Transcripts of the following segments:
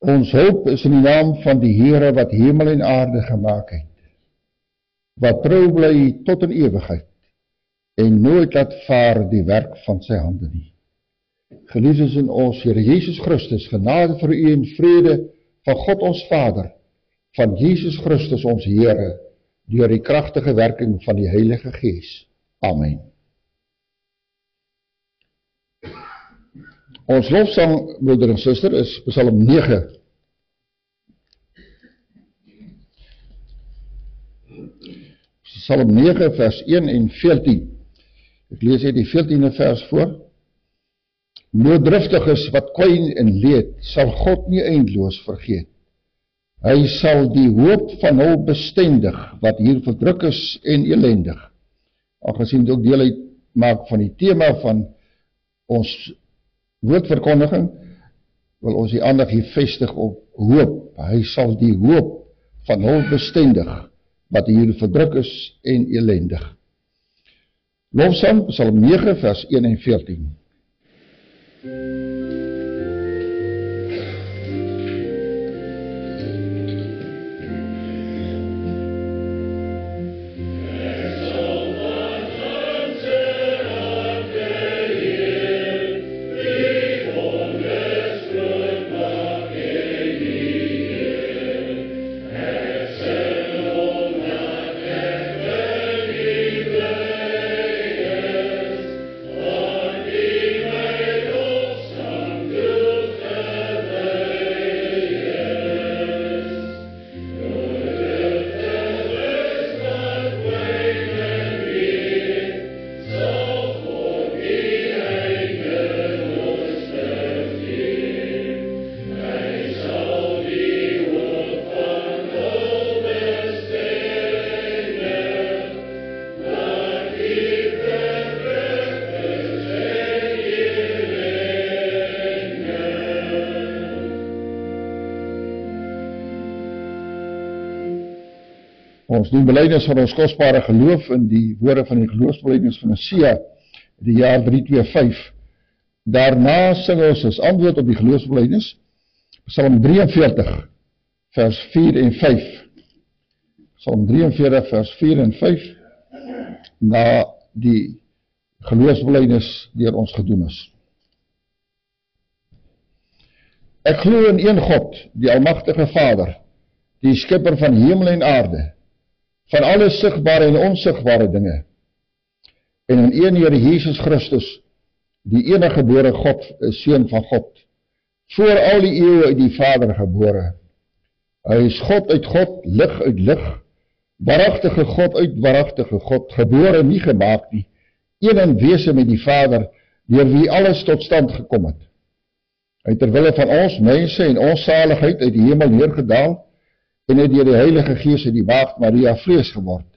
Ons hulp is in die naam van die Here wat hemel en aarde gemaak het, wat trou bly tot in ewigheid, en nooit laat vaar die werk van sy hande nie. Geliefdes in ons Here Jesus Christus, genade vir u en vrede van God ons Vader, van Jesus Christus ons Here, deur die kragtige werking van die Heilige Gees. Amen. Ons lofsang, broeder en suster, is Psalm 9. Psalm 9 vers 1 en 14. Ek lees hier die 14de vers voor. Nooddriftiges wat kwyn en leed, sal God nie eindeloos vergeet. Hy sal die hoop van hul bestendig, wat hier verdruk is en elendig. Aangesien dit ook deel uitmaak van die tema van ons woordverkondiging, wil ons die aandag hier vestig op hoop. Hy sal die hoop van hul bestendig, wat hier verdruk is en elendig. Lofsang, Psalm 9 vers 1 en 14. Ons doen belydenis van ons kosbare geloof in die woorde van die geloofsbelydenis van Sia, die jaar 325. Daarna sing ons as antwoord op die geloofsbelydenis, Psalm 43, vers 4 en 5. Psalm 43, vers 4 en 5, na die geloofsbelydenis deur ons gedoen is. Ek glo in een God, die almagtige Vader, die skepper van hemel en aarde, van alle sigbare en onsigbare dinge, en in een Here Jesus Christus, die enige gebore God, Seun van God, voor al die eeue uit die Vader gebore. Hy is God uit God, lig uit lig, waaragtige God uit waaragtige God, gebore nie gemaak nie, een in wese met die Vader, deur wie alles tot stand gekom het. Hy terwille van ons mense en ons saligheid uit die hemel neergedaal, en het deur die Heilige Gees uit die maagd Maria vlees geword,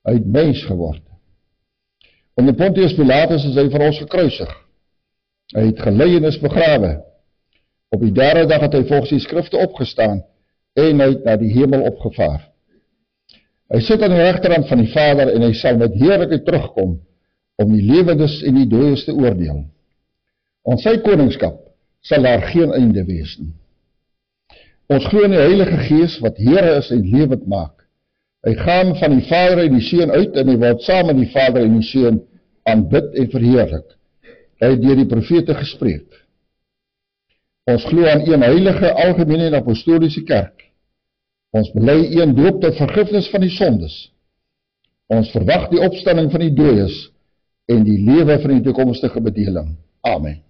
uit mens geword. Onder Pontius Pilatus is hy vir ons gekruisig. Hy het gelei en is begrawe. Op die derde dag het hy volgens die skrifte opgestaan, en hy het na die hemel opgevaar. Hy sit aan die regterhand van die Vader, en hy sal met heerlikheid terugkom, om die lewendes en die dooies te oordeel. Aan sy koningskap sal daar geen einde wees nie. Ons glo in die Heilige Gees, wat Here is en lewend maak. Hy gaan van die Vader en die Seun uit, en hy word saam met die Vader en die Seun aanbid en verheerlik. Hy het deur die profete gespreek. Ons glo aan een heilige, algemene en apostoliese kerk. Ons bely een doop tot vergifnis van die sondes. Ons verwag die opstanding van die dooies en die lewe van die toekomstige bedeling. Amen.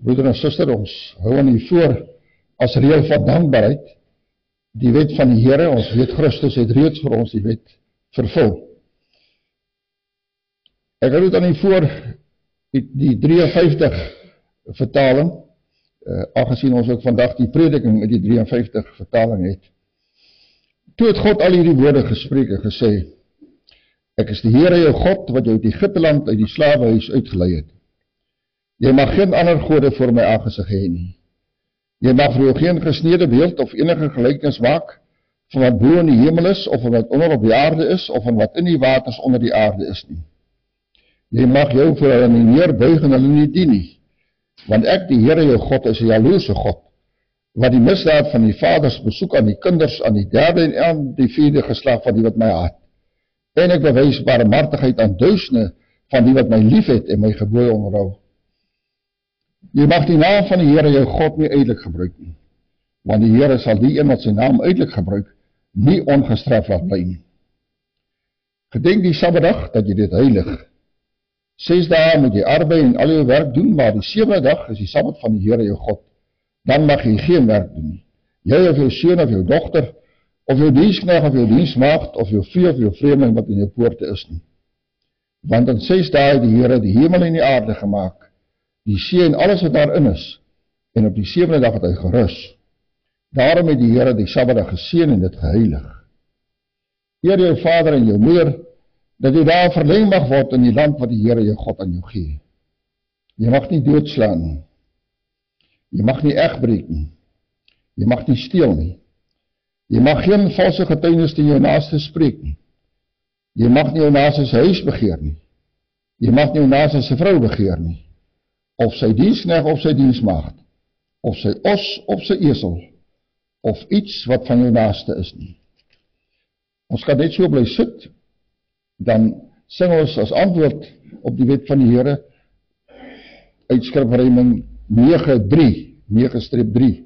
Broeder en suster, ons hou aan u voor as reël van dankbaarheid, die wet van die Here. Ons weet Christus het reeds vir ons die wet vervul. Ek hou dit aan u voor, die 53 vertaling, aangesien ons ook vandag die prediking met die 53 vertaling het. Toe het God al hierdie woorde gespreek en gesê, ek is die Here jou God, wat jou uit Egipteland uit die slawehuis uitgelei het. Jy mag geen ander gode voor my aangesig hê nie. Jy mag vir jou geen gesnede beeld of enige gelykenis maak van wat bo in die hemel is, of van wat onder op die aarde is, of van wat in die waters onder die aarde is nie. Jy mag jou vir hulle nie neerbuig en hulle nie dien nie, want ek, die Here jou God, is 'n jaloerse God, wat die misdaad van die vaders besoek aan die kinders, aan die derde en aan die vierde geslag van die wat my haat. En ek bewys barmhartigheid aan duisende van die wat my lief het en my gebooie onderhou. Jy mag die naam van die Here jou God nie uitelik gebruik nie, want die Here sal die een wat sy naam uitelik gebruik, nie ongestraf laat bly nie. Gedenk die Sabbatdag dat jy dit heilig. 6 dae moet jy arbei en al jou werk doen, maar die 7de dag is die Sabbat van die Here jou God. Dan mag jy geen werk doen nie. Jy of jou seun of jou dogter, of jou diensknegt of jou diensmaagd, of jou vee of jou vreemdeling wat in jou poorte is nie. Want in 6 dae het die Here die hemel en die aarde gemaak, die see en alles wat daarin is, en op die 7de dag het hy gerus. Daarom het die Here die Sabbatdag geseën en dit geheilig. Eer jou vader en jou moeder, dat jy daar verleng mag word in die land wat die Here jou God aan jou gee. Jy mag nie doodslaan nie. Jy mag nie egbreek nie. Jy mag nie steel nie. Jy mag geen valse getuienis teen jou naaste spreek nie. Jy mag nie jou naaste se huis begeer nie. Jy mag nie jou naaste se vrou begeer nie, of sy diensknegt of sy diensmaagd, of sy os of sy esel, of iets wat van jou naaste is nie. Ons kan net so bly sit, dan sing ons as antwoord op die wet van die Here uit Skrifreëming 9:3,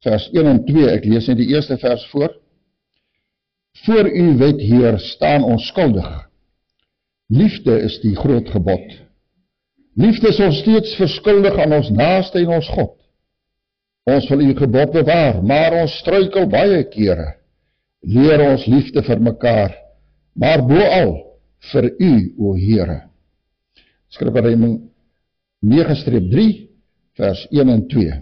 vers 1 en 2, ek lees net die eerste vers voor. Voor u wet, Heer, staan ons skuldig. Liefde is die groot gebod. Liefde is ons steeds verskuldig aan ons naaste en ons God. Ons wil u gebod bewaar, maar ons struikel baie kere. Leer ons liefde vir mekaar, maar boal vir u, o Here. Skrifreëming 9:3, vers 1 en 2.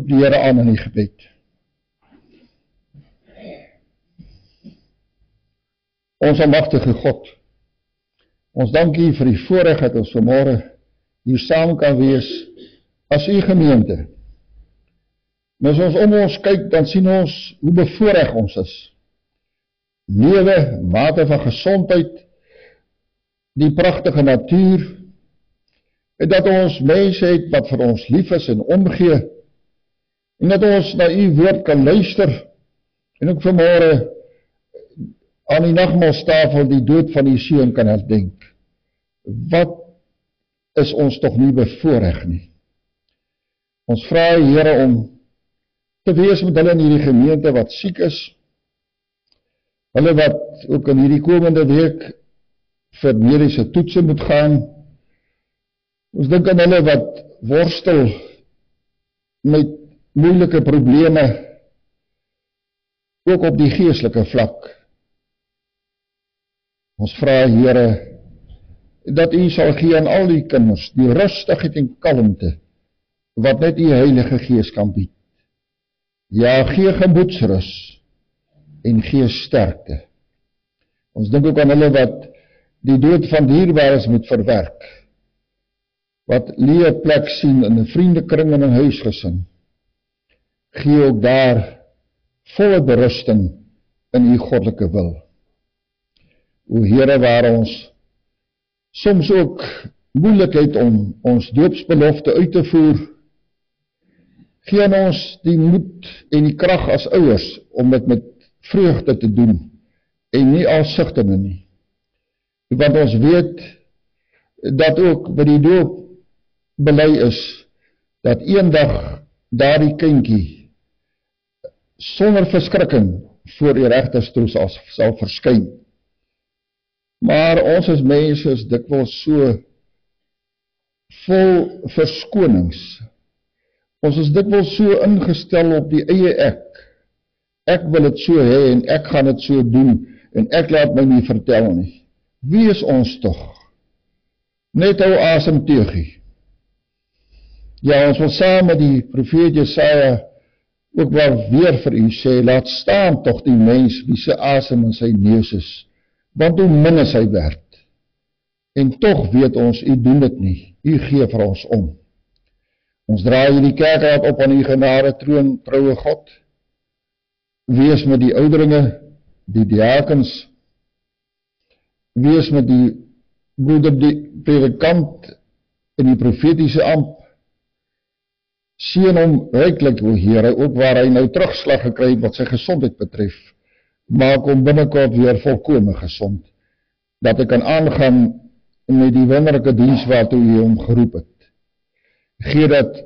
roep die Here aan in die gebed. Ons almagtige God, ons dank U vir die voorreg dat ons vanmôre hier saam kan wees as U gemeente. En as ons om ons kyk, dan sien ons hoe bevoorreg ons is. Lewe, mate van gesondheid, die pragtige natuur, en dat ons mense het wat vir ons lief is en omgee, en dat ons na U woord kan luister, en ook vanmôre aan die nagmaalstafel die dood van U seun kan herdenk. Wat is ons tog nie bevoorreg nie. Ons vra Here om te wees met hulle in hierdie gemeente wat siek is, hulle wat ook in hierdie komende week vir mediese toetse moet gaan. Ons dink aan hulle wat worstel met moeilike probleme, ook op die geestelike vlak. Ons vra Here dat U sal gee aan al die kinders die rustigheid en kalmte wat net U Heilige Gees kan bied. Ja, gee gemoedsrus en gee sterkte. Ons dink ook aan hulle wat die dood van dierbares moet verwerk, wat leë plek sien in 'n vriendekring en 'n huisgesin. Gee ook daar volle berusting in U goddelike wil. O Here, waar ons soms ook moeilikheid om ons doopsbelofte uit te voer, gee aan ons die moed en die krag as ouers om dit met vreugde te doen en nie als sigtende nie. Want ons weet dat ook by die doop bely is dat eendag daardie kindjie sonder verskrikking voor die regterstoel sal verskyn. Maar ons as mense is dikwels so vol verskonings. Ons is dikwels so ingestel op die eie ek. Ek wil dit so hê en ek gaan dit so doen en ek laat my nie vertel nie. Wie is ons tog? Net hou asem teëgie. Ja, ons wil saam met die profeet Jesaja ook wel weer vir U sê, laat staan tog die mens wie se asem in sy neus is, want hoe min is hy werd. En tog weet ons, U doen dit nie, U gee vir ons om. Ons draai hierdie kerkraad op aan U genade troon, troue God. Wees met die ouderlinge, die diakens, wees met die broeder die predikant in die profetiese amp. Seën hom ryklik, o Here, ook waar hy nou terugslag gekry het wat sy gesondheid betref. Maak hom binnekort weer volkome gesond, dat hy kan aangaan met die wonderlike diens waartoe U hom geroep het. Gee dat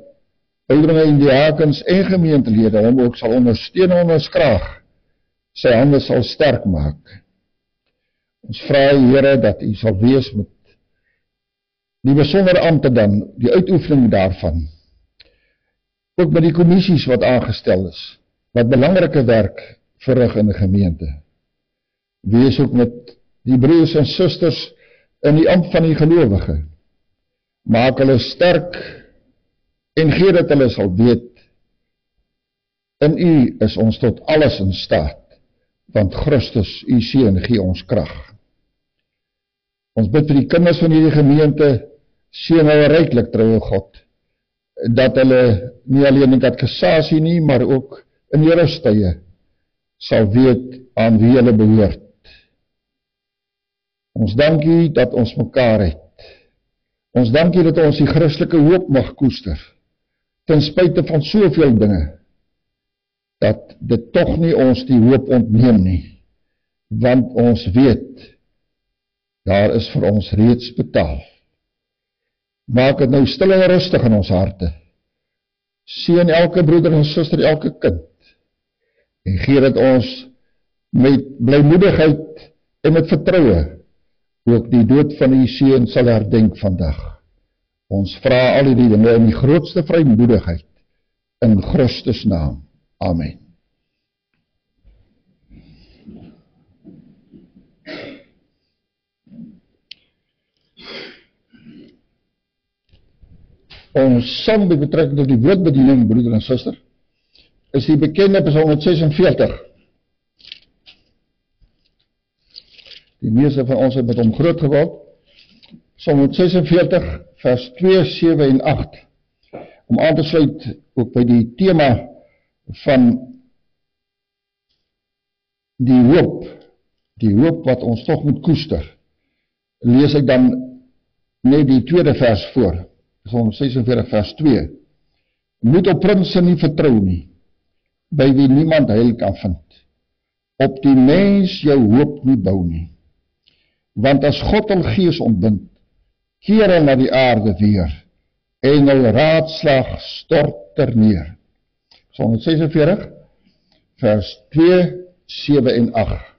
ouderlinge en diakens en gemeentelede hom ook sal ondersteun en onderskraag, sy hande sal sterk maak. Ons vra Here dat U sal wees met die besondere ampte dan, die uitoefening daarvan. Ook met die kommissies wat aangestel is, wat belangrike werk verrig in die gemeente. Wees ook met die broers en susters in die ampt van die gelowige. Maak hulle sterk en gee dat hulle sal weet, in U is ons tot alles in staat, want Christus, U seun, gee ons krag. Ons bid vir die kinders van hierdie gemeente, seën hulle ryklik, troue God, dat hulle nie alleen in katekisasie nie, maar ook in die rustye sal weet aan wie hulle behoort. Ons dank U dat ons mekaar het. Ons dank U dat ons die Christelike hoop mag koester, ten spyte van soveel dinge, dat dit tog nie ons die hoop ontneem nie, want ons weet, daar is vir ons reeds betaal. Maak dit nou stil en rustig in ons harte. Seën elke broeder en suster, elke kind, en gee dat ons met blymoedigheid en met vertroue ook die dood van U seun sal herdenk vandag. Ons vra al die dinge in die grootste vrymoedigheid in Christus naam. Amen. Ons sang met betrekking tot die woordbediening, broeder en suster. is die bekende Psalm 146. Die meeste van ons het met hom groot geword. Psalm 146 vers 2, 7 en 8. Om aan te sluit ook by die tema van die hoop wat ons toch moet koester. Lees ek dan net die tweede vers voor, Psalm 46 vers 2. Moet op prinsen nie vertrou nie, by wie niemand heil kan vind. Op die mens jou hoop nie bou nie. Want as God hul gees ontbind, keer hy na die aarde weer, en hul raadslag stort neer. Psalm 146 vers 2, 7 en 8.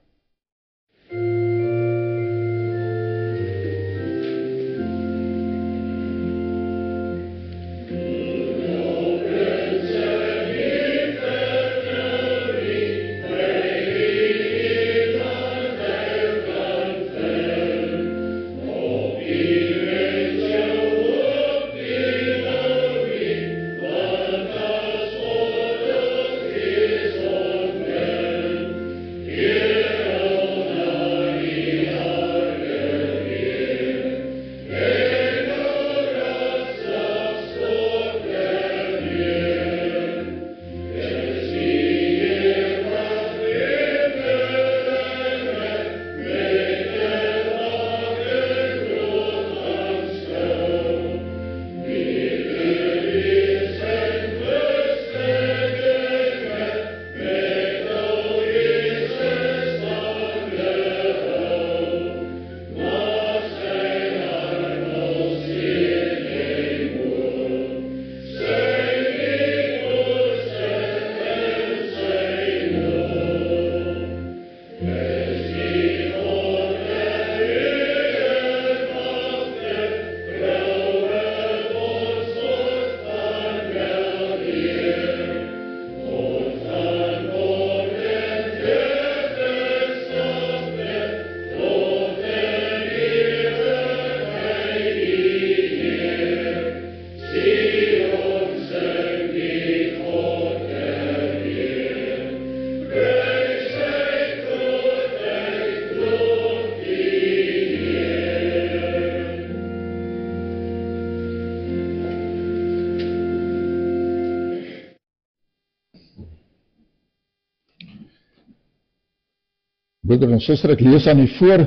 Broeder en suster, ek lees aan u voor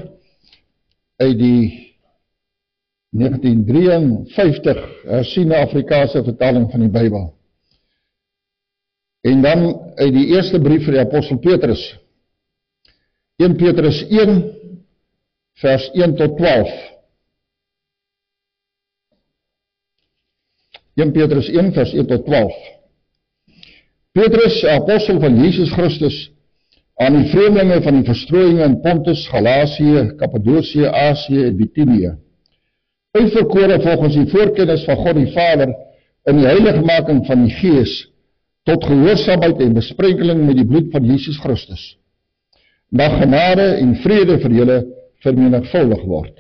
uit die 1953 hersiene Afrikaanse vertaling van die Bybel. En dan uit die eerste brief van die apostel Petrus. 1 Petrus 1 vers 1 tot 12. 1 Petrus 1 vers 1 tot 12. Petrus, apostel van Jesus Christus, aan die vreemdelinge van die verstrooiinge in Pontus, Galatië, Kappadosie, Asië en Bithynië. Uitverkore volgens die voorkennis van God die Vader in die heiligmaking van die Gees tot gehoorsaamheid en besprenkeling met die bloed van Jesus Christus. Mag genade en vrede vir julle vermenigvuldig word.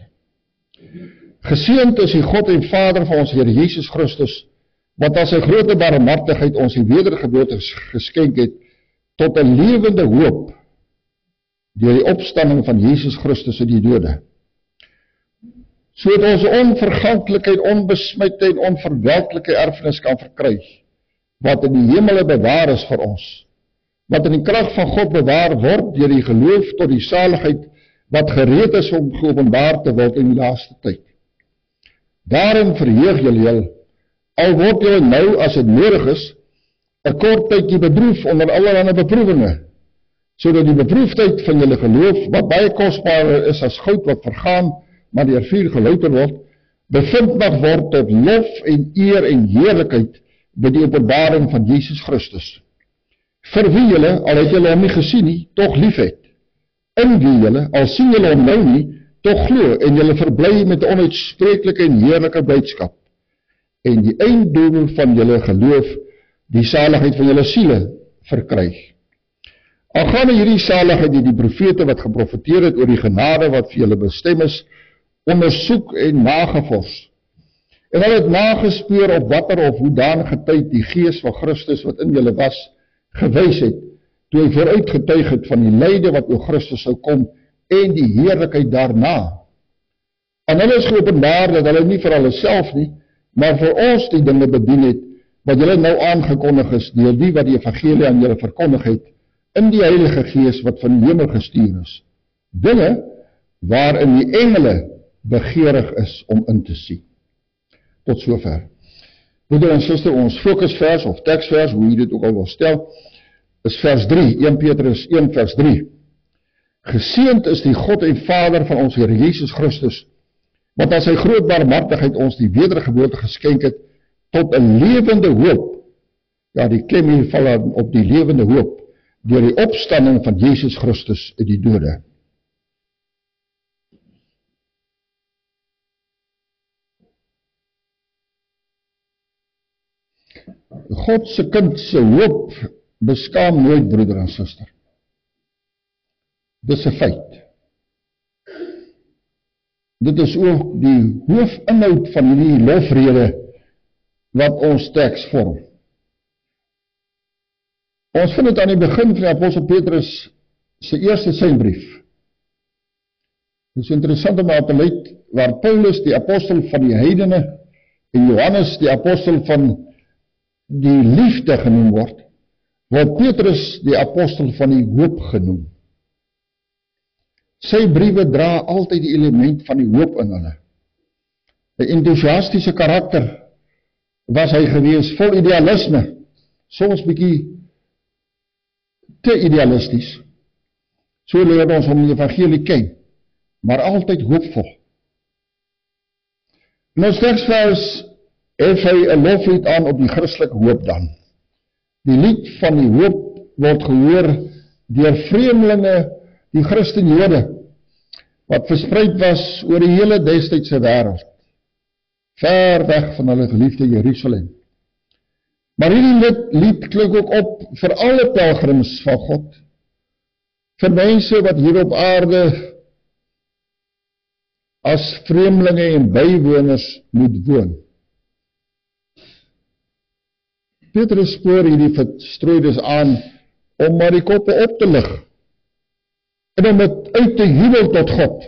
Geseend is die God en Vader van ons Here Jesus Christus, wat as sy grote barmhartigheid ons die wedergeboorte geskenk het tot 'n lewende hoop deur die opstanding van Jesus Christus uit die dode. Sodat ons onverganklikheid, onbesmette en onverwelklike erfenis kan verkry, wat in die hemele bewaar is vir ons, wat in die krag van God bewaar word deur die geloof tot die saligheid wat gereed is om geopenbaar te word in die laaste tyd. Daarin verheug julle, al word julle nou as dit nodig is, 'n kort tydjie bedroef onder allerlei beproewinge, sodat die beproefdheid van julle geloof, wat baie kosbaarder is as goud wat vergaan, maar deur vuur gelouter word, bevind mag word tot lof en eer en heerlikheid by die openbaring van Jesus Christus. Vir wie julle, al het julle hom nie gesien nie, tog lief het. In wie julle, al sien julle hom nou nie, tog glo en julle verbly met 'n onuitspreeklike en heerlike blydskap. En die einddoel van julle geloof, die saligheid van julle siele verkry. Aangaande hierdie saligheid het die profete wat geprofeteer het oor die genade wat vir julle bestem is, ondersoek en nagevors. En hulle het nagespeur op watter of hoedanige tyd die Gees van Christus wat in julle was, gewys het, toe hy vooruitgetuig het van die lyde wat oor Christus sou kom, en die heerlikheid daarna. Aan hulle is geopenbaar dat hulle nie vir hulle self nie, maar vir ons die dinge bedien het, wat julle nou aangekondig is, deur die wat die evangelie aan julle verkondig het, in die Heilige Gees wat van die hemel gestuur is. Dinge waarin die engele begeerig is om in te sien. Tot sover. Broeder en suster, ons fokusvers of teksvers, hoe jy dit ook al wil stel, is vers 3, 1 Petrus 1 vers 3. Geseend is die God en Vader van ons Here Jesus Christus, wat aan sy groot barmhartigheid ons die wedergeboorte geskenk het, tot 'n lewende hoop. Ja, die klem hier val op die lewende hoop, deur die opstanding van Jesus Christus uit die dode. God se kind se hoop beskaam nooit, broeder en suster. Dis 'n feit. Dit is ook die hoofinhoud van hierdie lofrede wat ons teks vorm. Ons vind dit aan die begin van die apostel Petrus se eerste sendbrief. Dit is interessant om aan te leid waar Paulus die apostel van die heidene en Johannes die apostel van die liefde genoem word, word Petrus die apostel van die hoop genoem. Sy briewe dra altyd die element van die hoop in hulle. 'n Enthousiastiese karakter was hy gewees, vol idealisme, soms bietjie te idealisties. So leer ons om die evangelie ken, maar altyd hoopvol. In ons teksvers hef hy 'n loflied aan op die Christelike hoop dan. Die lied van die hoop word gehoor deur vreemdelinge, die Christenjode, wat verspreid was oor die hele destydse wêreld, ver weg van hulle geliefde Jerusalem. Maar hierdie lied klink ook op vir alle pelgrims van God, vir mense wat hier op aarde as vreemdelinge en bywoners moet woon. Petrus spoor hierdie verstrooides aan om maar die koppe op te lig en om het uit te jubel tot God,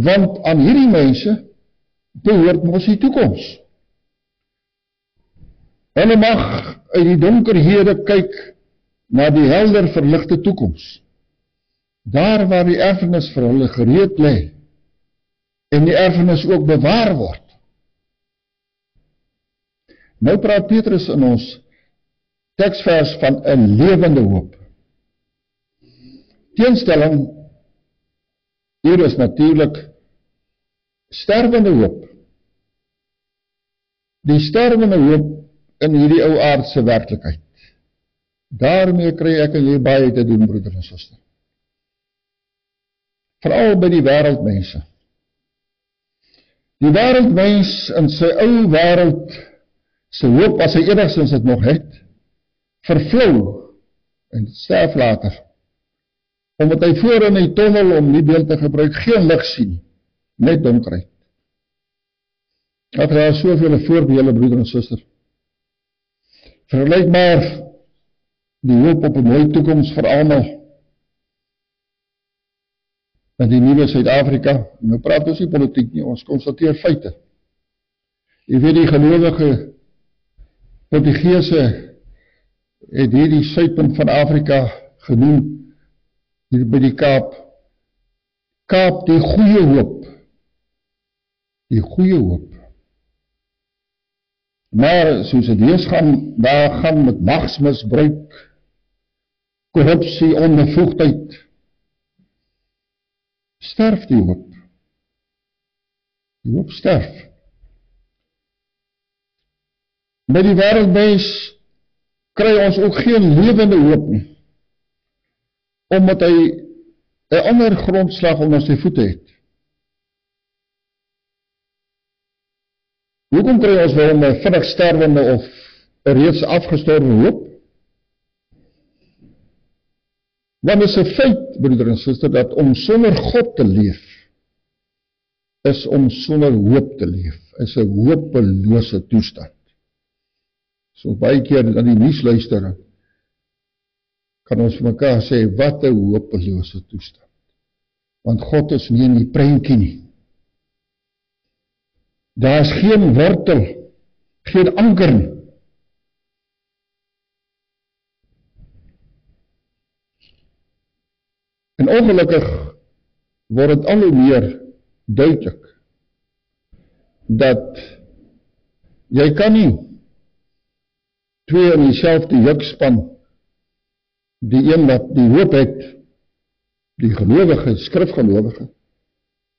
want aan hierdie mense behoort mos die toekoms. Hulle mag uit die donkerhede kyk na die helder verligte toekoms, daar waar die erfenis vir hulle gereed lê en die erfenis ook bewaar word. Nou praat Petrus in ons teksvers van 'n lewende hoop. Teenstelling hier is natuurlik sterwende hoop. Die sterwende hoop in hierdie ou aardse werklikheid. Daarmee kry ek en jy baie te doen, broeder en suster. Veral by die wêreldmense. Die wêreldmens in sy ou wêreld se hoop, as hy enigstens dit nog het, vervlou en sterf later. Omdat hy voor in die tonnel, om die beeld te gebruik, geen lig sien, net donkerheid. Daar is soveel voorbeelde, broeder en suster. Vergelyk maar die hoop op 'n mooi toekoms vir almal in die nuwe Suid-Afrika. Nou praat ons nie politiek nie, ons konstateer feite. Jy weet, die gelowige Portugese het hierdie suidpunt van Afrika genoem, hier by die Kaap, Kaap die goeie hoop. Die goeie hoop. Maar soos dit lees gaan, daar gaan met magsmisbruik, korrupsie, onbevoegdheid, sterf die hoop. Die hoop sterf. By die wêreldmens kry ons ook geen lewende hoop nie, omdat hy 'n ander grondslag onder sy voete het. Hoekom kry ons wel 'n vinnig sterwende of 'n reeds afgestorwe hoop? Want is 'n feit, broeder en suster, dat om sonder God te leef, is om sonder hoop te leef, is 'n hopelose toestand. So baie keer aan die nuus luister, gaan ons vir mekaar sê, wat 'n hopelose toestand. Want God is nie in die prentjie nie. Daar is geen wortel, geen anker nie. En ongelukkig word het al hoe meer duidelik dat jy kan nie twee in dieselfde juk span, die een wat die hoop het, die gelowige, skrifgelowige,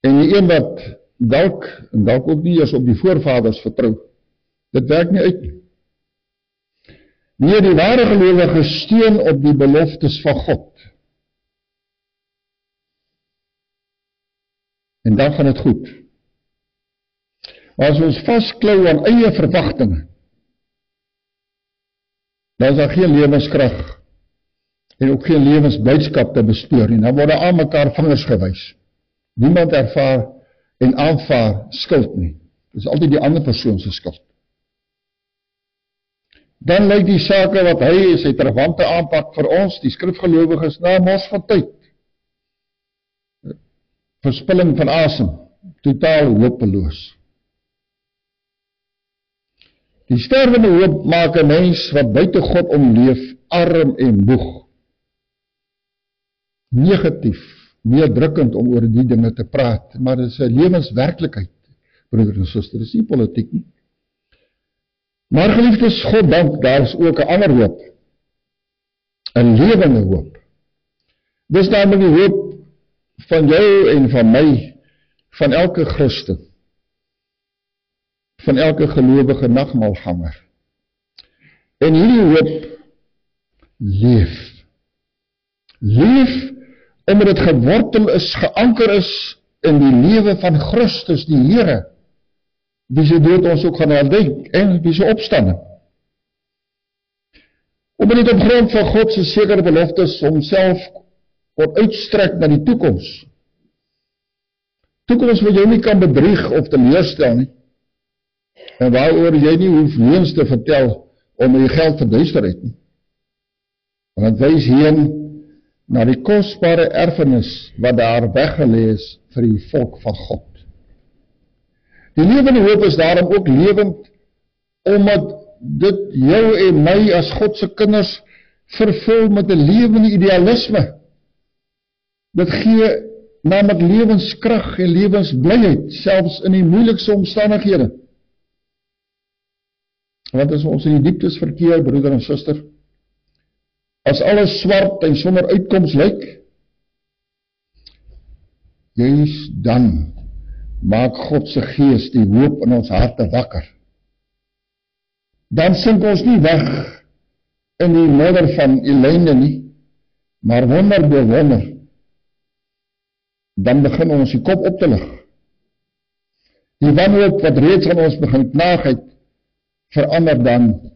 en die een wat dalk ook nie eers op die voorvaders vertrou. Dit werk nie uit nie. Nee, die ware gelowige steun op die beloftes van God. En dan gaan het goed. Maar as ons vastklou aan eie verwagtinge, dan is daar geen lewenskrag en ook geen lewensblydskap te bespeur nie. Dan word aan mekaar vingers gewys. Niemand ervaar en aanvaar skuld nie. Dit is altyd die ander persoon se skuld. Dan lyk die sake wat hy sy terwante aanpak vir ons, die skrifgelowiges, na mors van tyd. Verspilling van asem, totaal hopeloos. Die sterwende hoop maak 'n mens wat buite God omleef, arm en moeg. Negatief, neerdrukkend om oor die dinge te praat, maar dit is 'n lewenswerklikheid, broeder en suster, dit is nie politiek nie. Maar geliefdes, God dank, daar is ook 'n ander hoop, 'n lewende hoop. Dis namelijk die hoop van jou en van my, van elke Christen, van elke gelowige nagmaalganger. En hierdie hoop leef. Leef omdat het gewortel is, geanker is in die lewe van Christus, die Here, wie sy dood ons ook gaan herdenk, en wie sy opstanding. Omdat dit op grond van God se sekere beloftes homself word uitstrek na die toekoms. Toekoms wat jy nie kan bedrieg of teleurstel nie, en waaroor jy nie hoef leuns te vertel om jy geld verduister het nie. Want het wys heen na die kosbare erfenis wat daar weggelê is vir die volk van God. Die lewende hoop is daarom ook lewend, omdat dit jou en my as God se kinders vervul met 'n lewende idealisme. Dit gee namelijk lewenskrag en lewensblijheid, selfs in die moeilikste omstandighede. Want as ons in die dieptes verkeer, broeder en suster, as alles swart en sonder uitkoms lyk, juis dan maak God se gees die hoop in ons harte wakker. Dan sink ons nie weg in die modder van ellende nie, maar wonder bo wonder. Dan begin ons die kop op te lig. Die wanhoop wat reeds aan ons begin knaag het, verander dan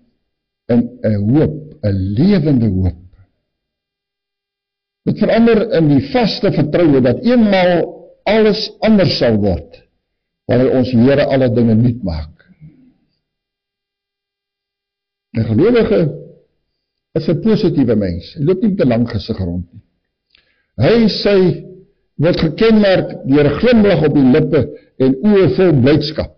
in 'n hoop, 'n lewende hoop. Dit verander in die vaste vertroue dat eenmaal alles anders sal word, wanneer ons Here alle dinge nuut maak. 'n gelowige is 'n positiewe mens. Hy loop nie met 'n lang gesig rond nie. Hy word gekenmerk deur 'n glimlag op die lippe en oë vol blydskap.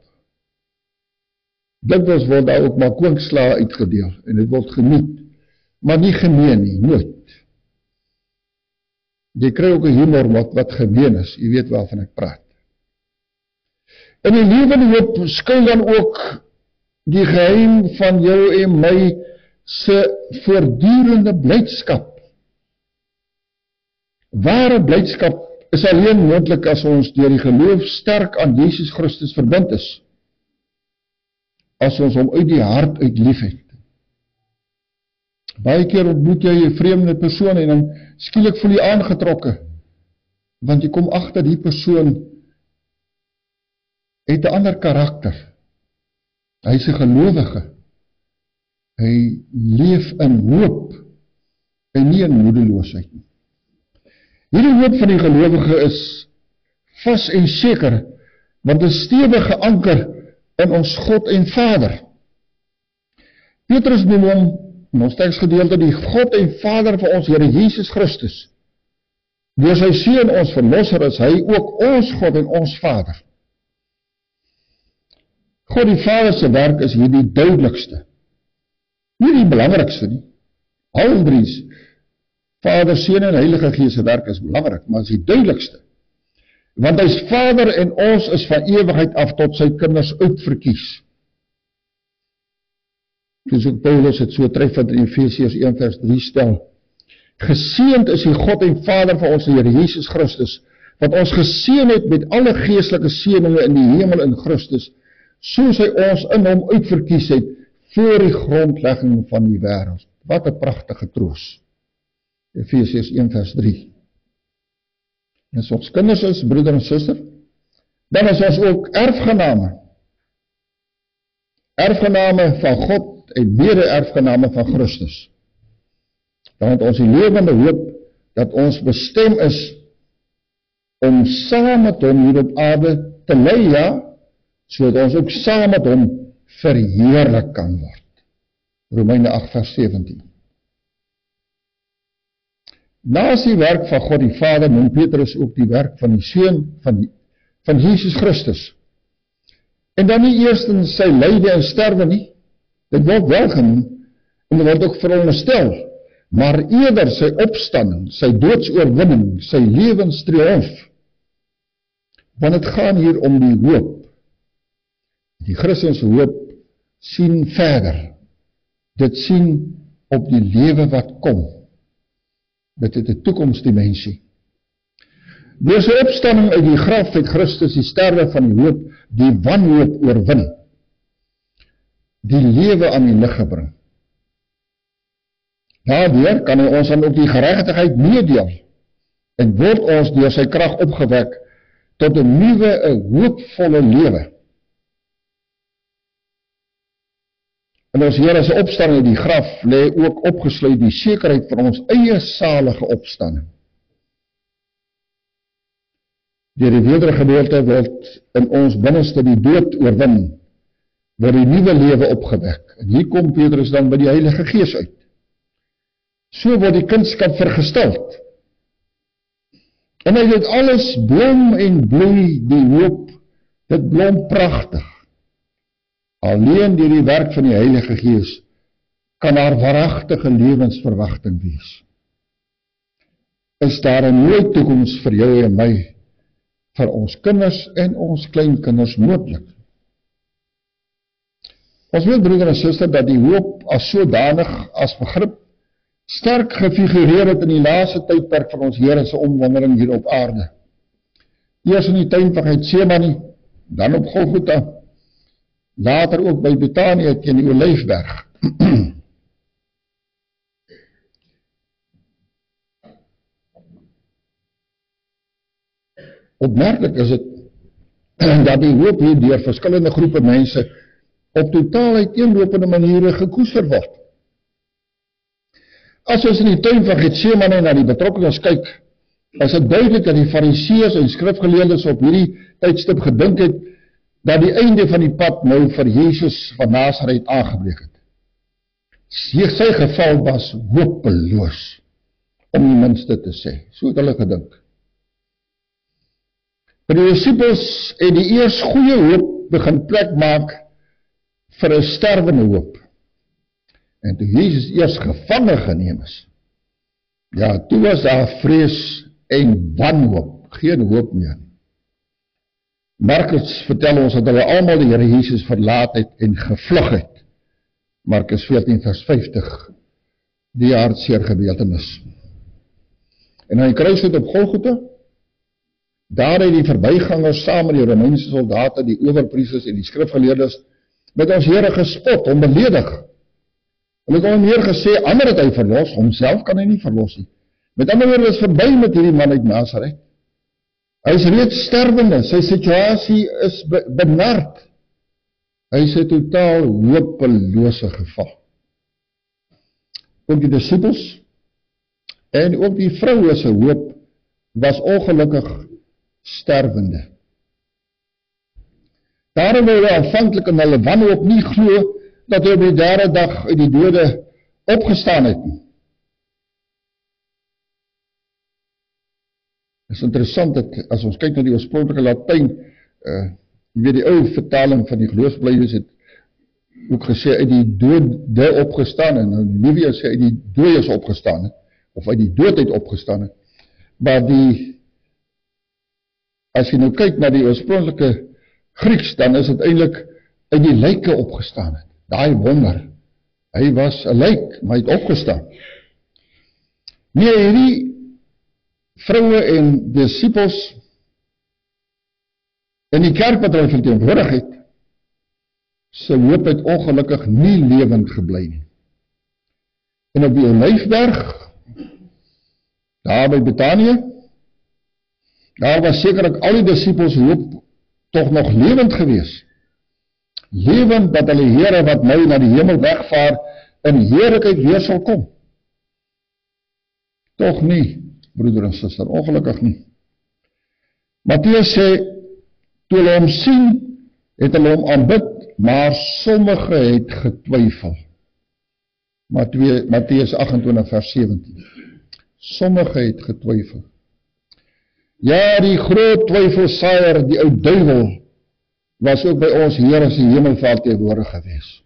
Dikwels word daar ook maar kwinkslae uitgedeel en dit word geniet, maar nie gemeen nie, nooit. Jy kry ook 'n humor wat gemeen is, jy weet waarvan ek praat. In die lewende hoop skuil dan ook die geheim van jou en my se voortdurende blydskap. Ware blydskap is alleen moontlik as ons deur die geloof sterk aan Jesus Christus verbind is. As ons hom uit die hart uit lief het. Baie keer ontmoet jy 'n vreemde persoon en dan skielik voel jy aangetrokke, want jy kom agter die persoon het 'n ander karakter. Hy is 'n gelowige. Hy leef in hoop en nie in moedeloosheid nie. Hierdie hoop van die gelowige is vas en seker, want 'n stewige anker in ons God en Vader. Petrus noem hom in ons teksgedeelte, die God en Vader van ons Here Jesus Christus, deur sy Seun ons verlosser is hy ook ons God en ons Vader. God die Vader se werk is hier die duidelikste. Nie die belangrikste nie. Al drie, Vader, Seun en Heilige Gees se werk is belangrik, maar is die duidelikste. Want hy is Vader en ons is van ewigheid af tot sy kinders uitverkies. Soos ook Paulus het so treffend in Efesiërs 1 vers 3 stel. Geseënd is die God en Vader van ons Here Jesus Christus, wat ons geseën het met alle geestelike seëninge in die hemel in Christus, soos hy ons in hom uitverkies het, voor die grondlegging van die wêreld. Wat 'n pragtige troos. Efesiërs 1 vers 3. En as ons kinders is, broeder en suster, dan is ons ook erfgename. Erfgename van God en mede-erfgename van Christus. Dan het ons die lewende hoop dat ons bestem is om saam met hom hier op aarde te lei, ja, sodat ons ook saam met hom verheerlik kan word. Romeine 8 vers 17. Naas die werk van God die Vader, noem Petrus ook die werk van die Seun van Jesus Christus. En dan nie eerstens sy lyde en sterwe nie, dit word wel genoem, en dit word ook veronderstel, maar eerder sy opstanding, sy doodsoorwinning, sy lewenstriomf. Want het gaan hier om die hoop. Die Christense hoop sien verder. Dit sien op die lewe wat kom. Dit het 'n toekomsdimensie. Deur sy opstanding uit die graf het Christus die sterwe van die hoop, die wanhoop oorwin. Die lewe aan die lig gebring. Daardeur kan hy ons dan ook die geregtigheid meedeel en word ons deur sy krag opgewek tot 'n nuwe, 'n hoopvolle lewe. En ons Here se opstanding uit die graf lê ook opgesluit die sekerheid van ons eie salige opstanding. Deur die wedergeboorte word in ons binneste die dood oorwin, word die nuwe lewe opgewek. En hier kom Petrus dan by die Heilige Gees uit. So word die kindskap vergesteld. En hy het alles blom en bloei, die hoop, dit blom pragtig. Alleen deur die werk van die Heilige Gees kan daar waaragtige lewensverwagting wees. Is daar 'n nuwe toekoms vir jou en my, vir ons kinders en ons kleinkinders moontlik? Ons weet, broeder en suster, dat die hoop as sodanig as begrip sterk gefigureer het in die laaste tydperk van ons Here se omwandering hier op aarde. Eers in die tuin van Getsemane, dan op Golgotha, later ook by Betanië teen die Olyfberg. Opmerklik is dit dat die hoop hier deur verskillende groepe mense op totaal uiteenlopende maniere gekoester word. As ons in die tuin van Getsemane na die betrokkenes kyk, is dit duidelik dat die Fariseërs en skrifgeleerdes op hierdie tydstip gedink het dat die einde van die pad nou vir Jesus van Nasaret aangebreek het. Sy geval was hopeloos, om die minste te sê. So het hulle gedink. Maar die discipels het die eers goeie hoop begin plek maak vir 'n sterwende hoop. En toe Jesus eers gevange geneem is, ja, toe was daar vrees en wanhoop, geen hoop meer. Markus vertel ons dat hulle almal die Here Jesus verlaat het en gevlug het. Markus 14 vers 50, die hartseer gebeurtenis. En aan die kruisvoet op Golgotha, daar het die verbygangers saam met die Romeinse soldate, die owerpriesters en die skrifgeleerdes met ons Here gespot, hom beledig. Hulle het hom meer gesê, ander het hy verlos, homself kan hy nie verlos nie. Met ander woorde, is verby met hierdie man uit Nasaret. Hy is reeds sterwende, sy situasie is benard. Hy is 'n totaal hopelose geval. Ook die discipels en ook die vroue se hoop was ongelukkig sterwende. Daarom wil hulle aanvanklik in hulle wanhoop nie glo dat hy op die derde dag uit die dode opgestaan het nie. Het is interessant dat as ons kyk na die oorspronklike Latyn, jy weet die ou vertaling van die geloofsbelijdenis het ook gesê uit die dode opgestaan, en nou die nuwe sê uit die dooies opgestaan, of uit die doodheid opgestaan, maar as jy nou kyk na die oorspronklike Grieks, dan is het eintlik uit die lyke opgestaan het. Daai wonder, hy was 'n lijk, maar hy het opgestaan. Nee, hierdie vroue en disciples in die kerk wat hulle verteenwoordig het, se hoop het ongelukkig nie lewend gebly nie. En op die Olyfberg, daar by Betanië, daar was sekerlik al die disciples hoop tog nog lewend gewees. Lewend dat hulle Here wat nou na die hemel wegvaar, in heerlikheid weer sal kom. Tog nie, broeder en suster, ongelukkig nie. Mattheus sê, toe hulle hom sien, het hulle hom aanbid, maar sommige het getwyfel. Mattheus 28 vers 17. Sommige het getwyfel. Ja, die groot twyfelsaaier, die ou duiwel, was ook by ons Here se hemelvaart teenwoordig gewees.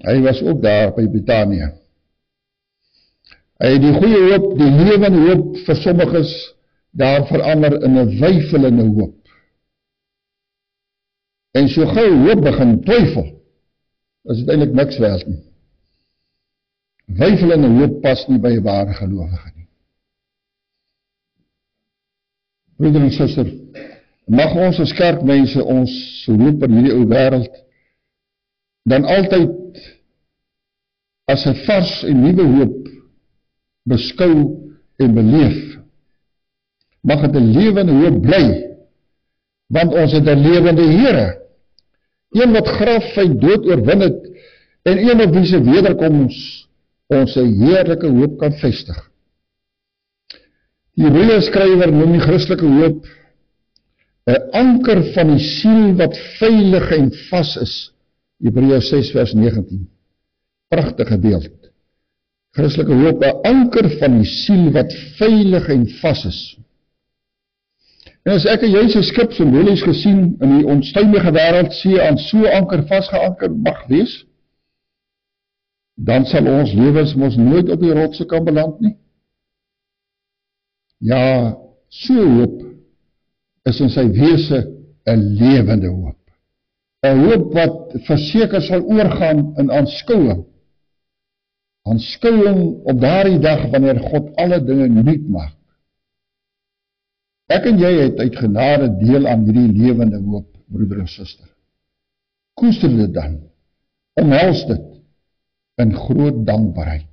Hy was ook daar by Betanië. Hy het die goeie hoop, die lewende hoop vir sommiges daar verander in 'n weifelende hoop. En so gou hoop begin twyfel, is het eintlik niks werd nie. Weifelende hoop pas nie by 'n ware gelowige nie. Broeder en suster, mag ons as kerkmense ons hoop in hierdie ou wêreld dan altyd as 'n vars en nuwe hoop beskou en beleef. Mag het 'n lewende hoop bly, want ons het 'n lewende Here, een wat graf en dood oorwin het, en een op wie se wederkoms ons 'n heerlike hoop kan vestig. Die Hebreërskrywer noem die Christelike hoop 'n anker van die siel wat veilig en vas is. Hebreërs 6 vers 19. Pragtige beeld. Christelike hoop 'n anker van die siel wat veilig en vas is. En as ek en jy se skip simbolies gesien in die onstuimige wêreld see aan so anker vasgeanker mag wees, dan sal ons lewens mos nooit op die rotse kan beland nie. Ja, so hoop is in sy wese 'n lewende hoop. 'n Hoop wat verseker sal oorgaan in aanskouing. Aanskouing op daardie dag wanneer God alle dinge nuut maak. Ek en jy het uit genade deel aan hierdie lewende hoop, broeder en suster. Koester dit dan, omhels dit in groot dankbaarheid.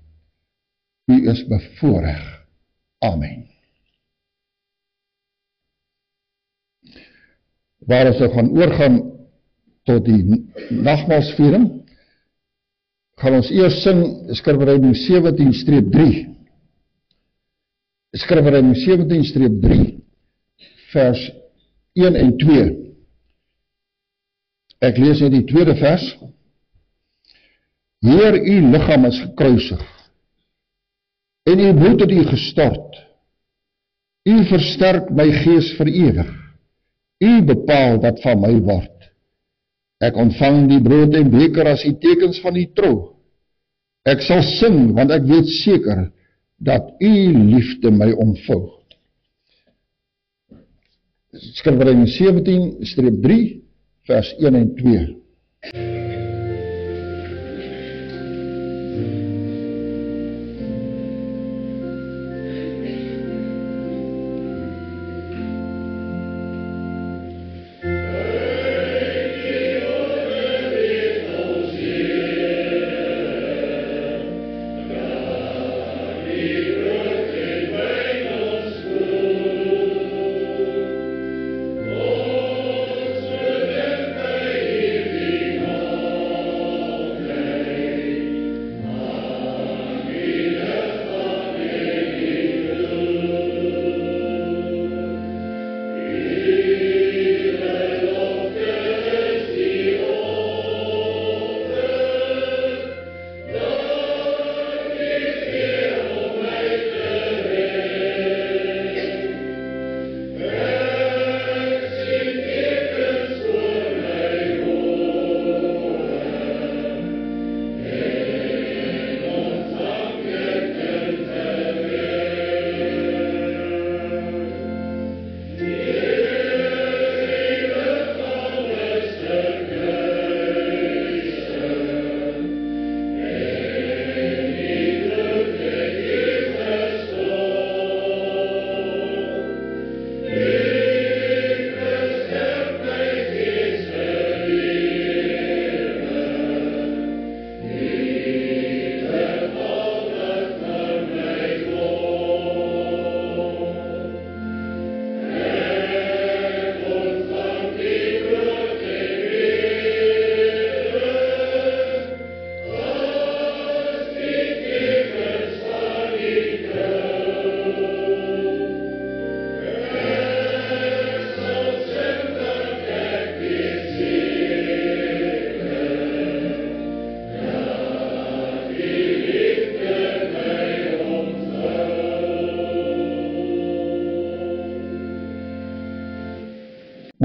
U is bevoorreg. Amen. Waar ons gaan oorgaan tot die nagmaalsviering, gaan ons eers sing Skrifredding 17-3. Skrifredding 17-3, vers 1 en 2. Ek lees net die tweede vers. Heer, u liggaam is gekruisig, en u bloed het u gestort. U versterk my gees vir ewig. U bepaal wat van my word. Ek ontvang die brood en beker as die tekens van die trou. Ek sal sing, want ek weet seker dat u liefde my omvou. Skrifredding 17-3, vers 1 en 2. Oh,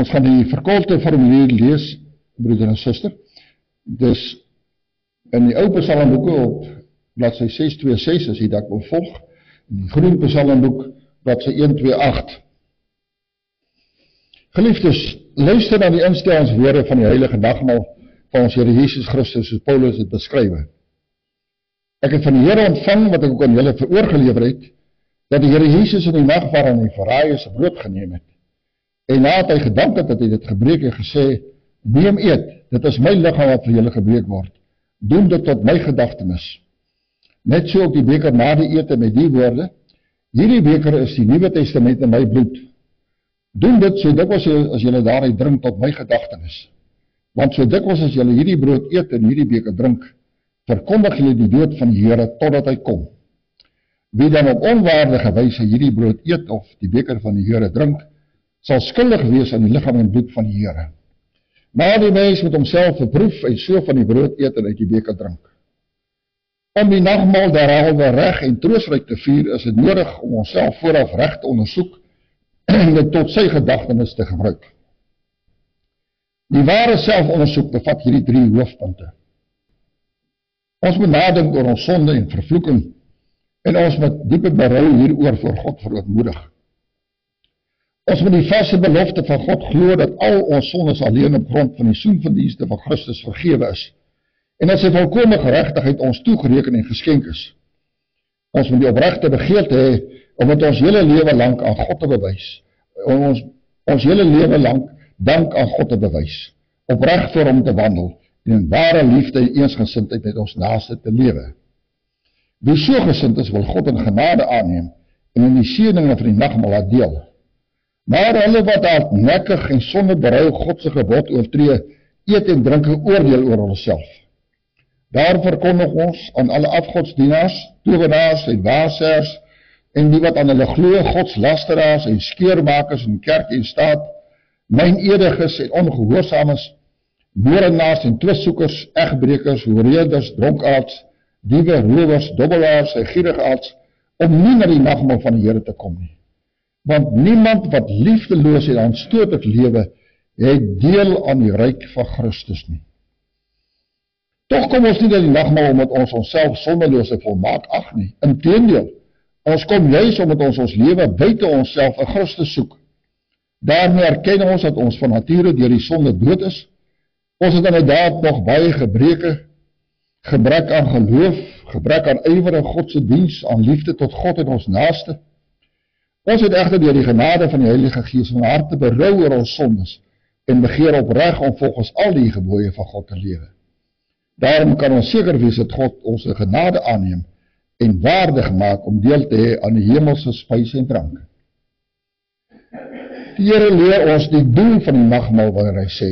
Ons gaan die verkolte formulier lees, broeder en suster. Dus in die ou psalmboeke op bladsy 626, as jy dit wil volg, in die groen psalmboek, bladsy 128. Geliefdes, luister na die instellingswoorde van die heilige nagmaal van ons Here Jesus Christus, soos Paulus het beskrywe. Ek het van die Here ontvang, wat ek ook aan julle veroorgelewer het, dat die Here Jesus in die nag waarin hy verraai is, brood geneem het. En nadat hy gedank het, dat hy dit gebreek en gesê, neem eet, dit is my liggaam wat vir julle gebreek word. Doen dit tot my gedagtenis. Net so ook die beker na die ete met die woorde, hierdie beker is die Nuwe Testament in my bloed. Doen dit so dikwels as julle daaruit drink tot my gedagtenis. Want so dikwels as julle hierdie brood eet en hierdie beker drink, verkondig julle die dood van die Here totdat hy kom. Wie dan op onwaardige wyse hierdie brood eet of die beker van die Here drink, sal skuldig wees aan die liggaam en bloed van die Here. Maar die mens moet homself beproef en so van die brood eet en uit die beker drink. Om die nagmaal derhalwe reg en troostryk te vier, is dit nodig om onsself vooraf reg te ondersoek en dit tot sy gedagtenis te gebruik. Die ware selfondersoek bevat hierdie 3 hoofpunte. Ons moet nadink oor ons sonde en vervloeking en ons moet diepe berou hieroor voor God verootmoedig. Ons moet die vaste belofte van God glo dat al ons sondes alleen op grond van die soenverdienste van Christus vergewe is en dat sy volkome geregtigheid ons toegereken en geskenk is. Ons moet die opregte begeerte hê om met ons hele lewe lank aan God te bewys, om ons hele lewe lank dank aan God te bewys, opreg voor hom te wandel en in ware liefde en eensgesindheid met ons naaste te lewe. Wie so gesind is, wil God in genade aanneem en in die seëninge van die nagmaal laat deel. Maar hulle wat hardnekkig en sonder berou God se gebod oortree, eet en drink 'n oordeel oor hulself. Daar verkondig ons aan alle afgodsdienaars, towenaars en waarsêers en die wat aan hulle glo, godslasteraars en skeurmakers in kerk en staat, mynediges en ongehoorsaames, moordenaars en twistsoekers, egbrekers, hoereerders, dronkaards, diewe, rowers, dobbelaars en gierigaards, om nie na die nagmaal van die Here te kom nie. Want niemand wat liefdeloos en aanstootlik lewe, het deel aan die ryk van Christus nie. Tog kom ons nie na die nagmaal omdat ons onsself sondeloos en volmaak ag nie. Inteendeel, ons kom juis omdat ons lewe buite onsself in Christus soek. Daarmee erken ons dat ons van nature deur die sonde dood is. Ons het inderdaad nog baie gebreke, gebrek aan geloof, gebrek aan ywer in God se diens, aan liefde tot God en ons naaste. Ons het egter deur die genade van die Heilige Gees in harte berou oor ons sondes en begeer opreg om volgens al die gebooie van God te lewe. Daarom kan ons seker wees dat God ons genade aanneem en waardig maak om deel te hê aan die hemelse spys en drank. Die Here leer ons die doel van die nagmaal wanneer hy sê,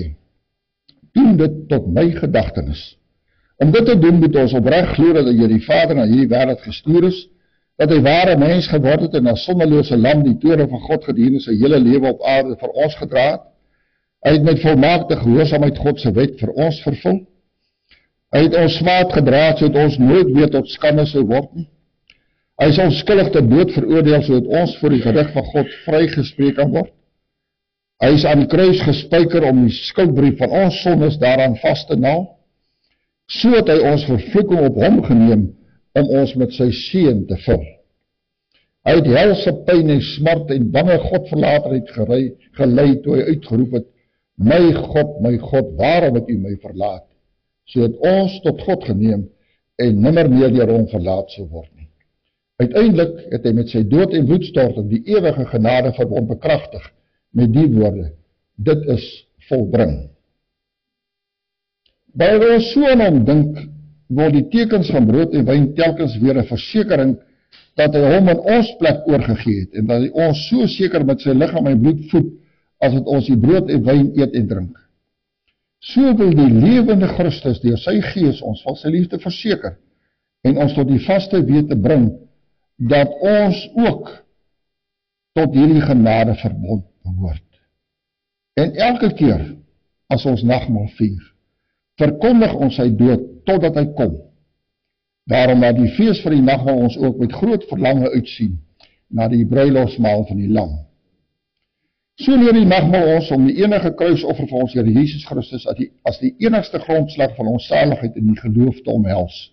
doen dit tot my gedagtenis. Om dit te doen moet ons opreg glo dat hy die Vader na hierdie wêreld gestuur is, dat hy ware mens geword het en as sondelose lam die toorn van God gedurende sy hele lewe op aarde vir ons gedra het. Hy het met volmaakte gehoorsaamheid God se wet vir ons vervul. Hy het ons swaard gedra sodat ons nooit weer tot skande sou word nie. Hy is onskuldig ter dood veroordeel sodat ons voor die gerig van God vrygespreek kan word. Hy is aan die kruis gespijker om die skuldbrief van ons sondes daaraan vas te naal, sodat hy ons vervloeking op hom geneem om ons met sy seën te vul. Hy het helse pyn en smart en bange Godverlatenheid gelei toe hy uitgeroep het, my God, waarom het u my verlaat? Sodat ons tot God geneem en nimmer meer deur hom verlaat sou word nie. Uiteindelik het hy met sy dood en bloedstorting die ewige genade verbond bekragtig met die woorde, dit is volbring. Wanneer ons so aan hom dink, word die tekens van brood en wyn telkens weer 'n versekering dat hy hom in ons plek oorgegee het en dat hy ons so seker met sy liggaam en bloed voed as het ons die brood en wyn eet en drink. So wil die lewende Christus deur sy gees ons van sy liefde verseker en ons tot die vaste wete bring dat ons ook tot hierdie genade verbond behoort. En elke keer as ons nagmaal vier, verkondig ons sy dood totdat hy kom. Daarom laat die fees vir die nagmaal ons ook met groot verlange uitsien na die bruilofsmaal van die lam. So leer die nagmaal ons om die enige kruisoffer van ons Here Jesus Christus as die enigste grondslag van ons saligheid in die geloof te omhels.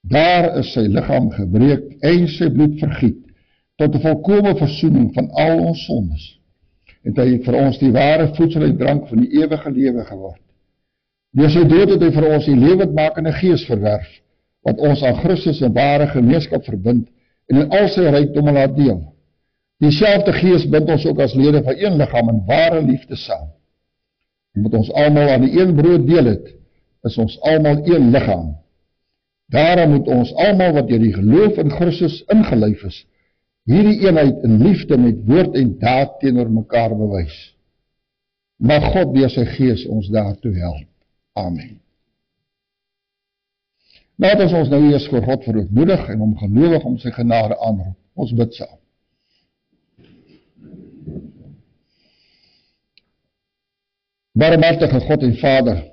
Daar is sy liggaam gebreek en sy bloed vergiet tot 'n volkomme versoening van al ons sondes. En hy het vir ons die ware voedsel en drank van die ewige lewe geword. Deur sy dood het hy vir ons die lewendmakende gees verwerf, wat ons aan Christus in ware gemeenskap verbind en in al sy rykdomme laat deel. Dieselfde gees bind ons ook as lede van een liggaam in ware liefde saam. Omdat ons almal aan die een brood deel het, is ons almal een liggaam. Daarom moet ons almal wat deur die geloof in Christus ingelyf is, hierdie eenheid in liefde met woord en daad teenoor mekaar bewys. Mag God deur sy gees ons daartoe help. Amen. Laat ons nou eers voor God verootmoedig en hom gelowig om sy genade aanroep. Ons bid saam. Barmhartige God en Vader,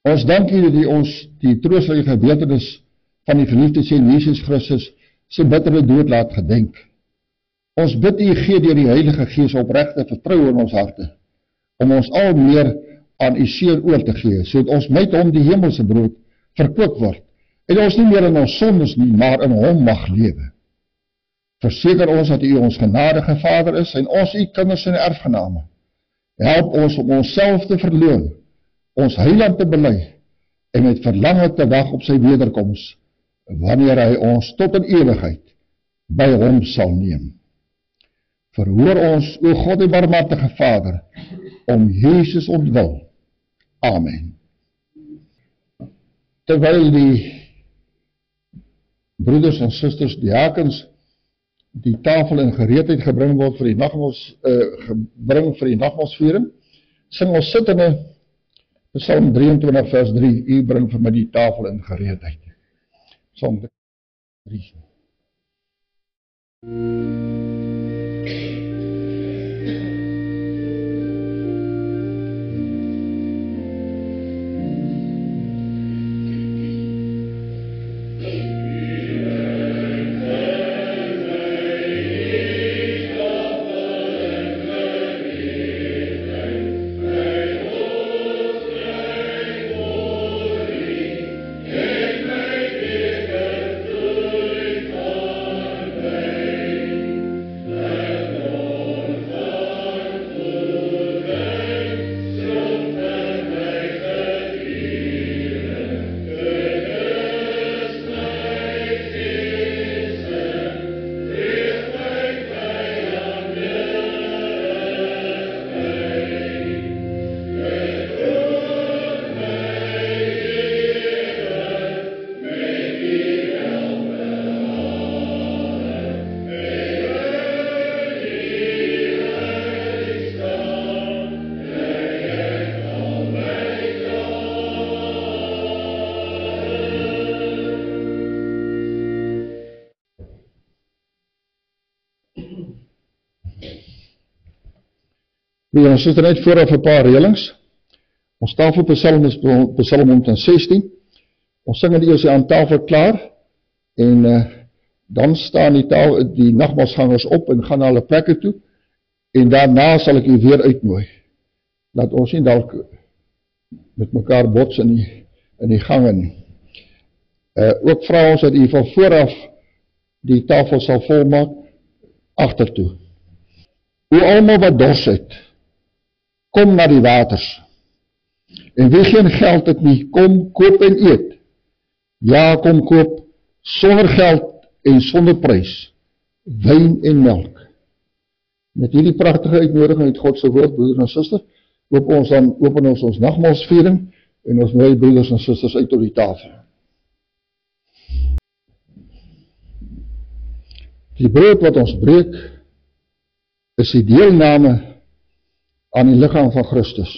ons dank U dat U ons die troostelike gebeurtenis van die verliefde Seun Jesus Christus se bittere dood laat gedenk. Ons bid U gee deur die Heilige Gees opregte vertroue in ons harte, om ons al meer aan U Seun oor te gee, sodat ons met hom die hemelse brood verkoop word, en ons nie meer in ons sondes nie, maar in hom mag lewe. Verseker ons dat U ons genadige Vader is, en ons U kinders en erfgename. Help ons om onsself te verloon, ons heiland te bely, en met verlange te wag op sy wederkoms, wanneer hy ons tot in ewigheid by hom sal neem. Verhoor ons, o God en barmhartige Vader, om Jesus ontwil. Amen. Terwyl die broeders en susters, diakens, die tafel in gereedheid gebring word vir die nagmaalsviering, sing ons sittende Psalm 23 vers 3, U bring vir my die tafel in gereedheid. Psalm 3. Ons is er net vooraf 'n paar reëlings. Ons tafelpsalm is Psalm 116. Ons sing dit eers aan tafel klaar en dan staan die nagmaalsgangers op en gaan na hulle plekke toe en daarna sal ek u weer uitnooi. Laat ons nie dalk met mekaar bots in die gange nie. Ook vra ons dat u van vooraf die tafel sal volmaak agtertoe. O almal wat dors het, kom na die waters. En wie geen geld het nie, kom koop en eet. Ja, kom koop sonder geld en sonder prys, wyn en melk. Met hierdie pragtige uitnodiging uit God se woord, broeders en susters, open ons nagmaalsviering en ons nooi broeders en susters uit op die tafel. Die brood wat ons breek, is die deelname aan die liggaam van Christus.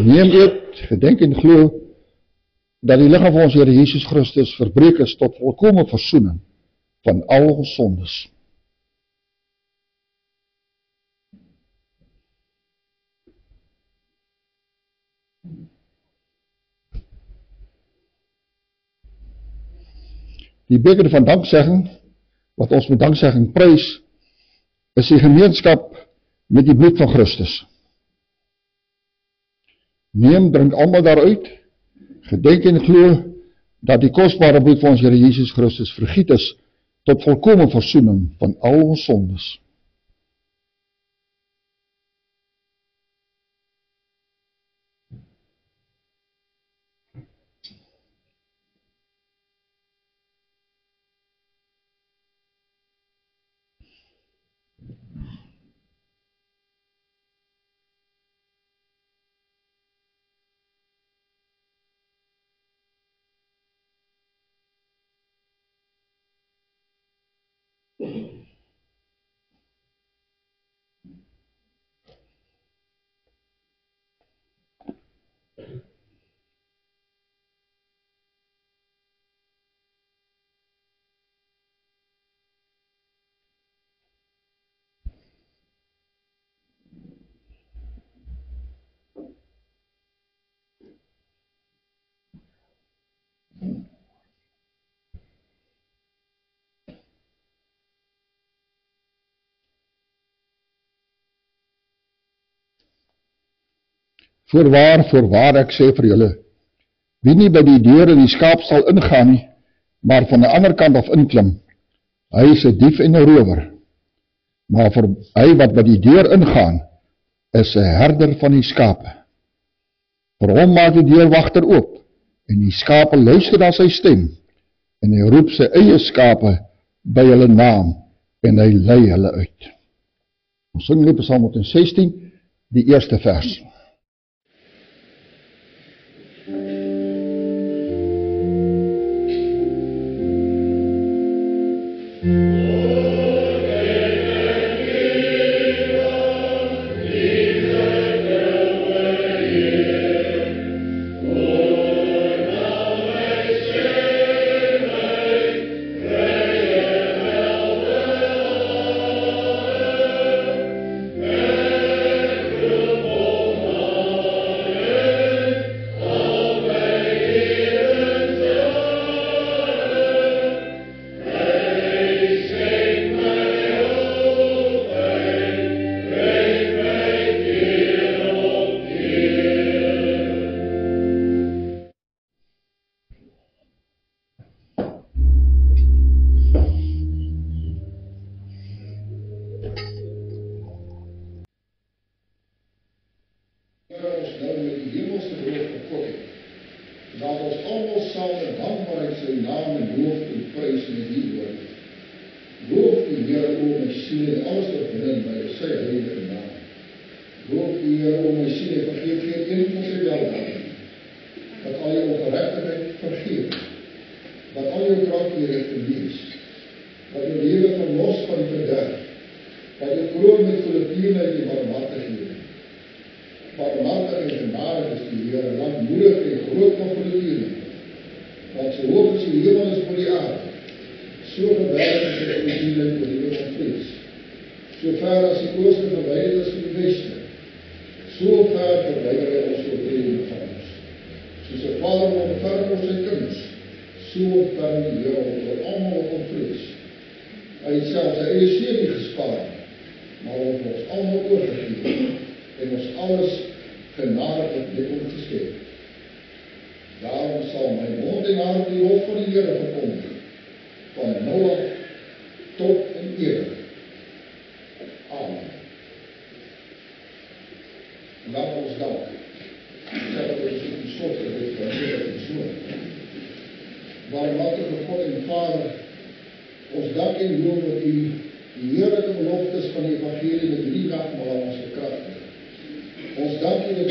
Neem eet, gedenk en glo, dat die liggaam van ons Here Jesus Christus verbreek is tot volkome versoening van al ons sondes. Die beker van danksegging, wat ons met danksegging prys, is die gemeenskap met die bloed van Christus. Neem, drink almal daaruit, gedenk en glo, dat die kosbare bloed van ons Here Jesus Christus vergiet is, tot volkome versoening van al ons sondes. Voorwaar, ek sê vir julle, wie nie by die deur in die skaapstal ingaan nie, maar van die ander kant af inklim, hy is 'n dief en 'n rower. Maar vir hy wat by die deur ingaan, is 'n herder van die skape. Vir hom maak die deurwagter oop, en die skape luister na sy stem, en hy roep sy eie skape by hulle naam, en hy lei hulle uit. Ons sing net Psalm 116, die eerste vers.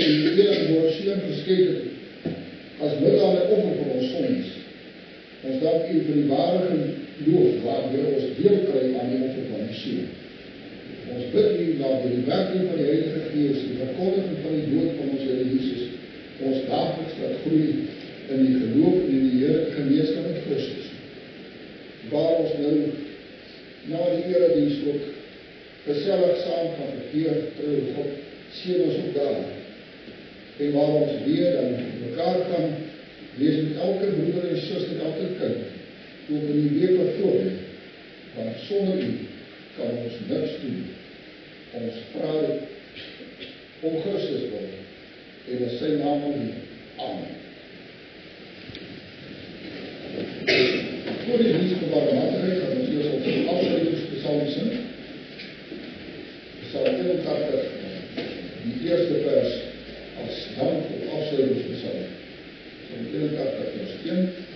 die Heer word seun geskep het, as middel en offer vir ons sondes. Ons dank U vir die ware geloof waardeur ons deel kry aan die offer van die seun. Ons bid U dat deur die werking van die Heilige Gees, die verkondiging van die dood van ons Here Jesus, ons daagliks laat groei in die geloof en in die Here gemeenskap met Christus. Waar ons nou na die erediens ook gesellig saam kan verkeer, terwyl God seën ons ook daar. En waar ons weer dan mekaar kan wees met elke broeder en suster, elke kind, ook in die week wat voor lê, want sonder U kan ons niks doen. Ons vra om Christus wil en in sy naam alleen. Amen. Voor die dienst van barmhartigheid gaan ons eers ons afsluitingspsalm sing. Psalm 81, die eerste vers as dank op afsluitingspsalm. Psalm 81 vers 1.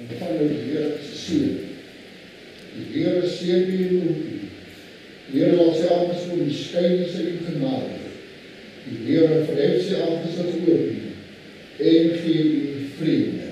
en van die Here seën. Die Here seën u en loop u. Die Here maak sy aangesig op u en gee u vrede. Die Here sal u seën en Die Here laat sy aangesig oor die skynings in u genade. Die Here verhef sy aangesig oor u en gee u vrede.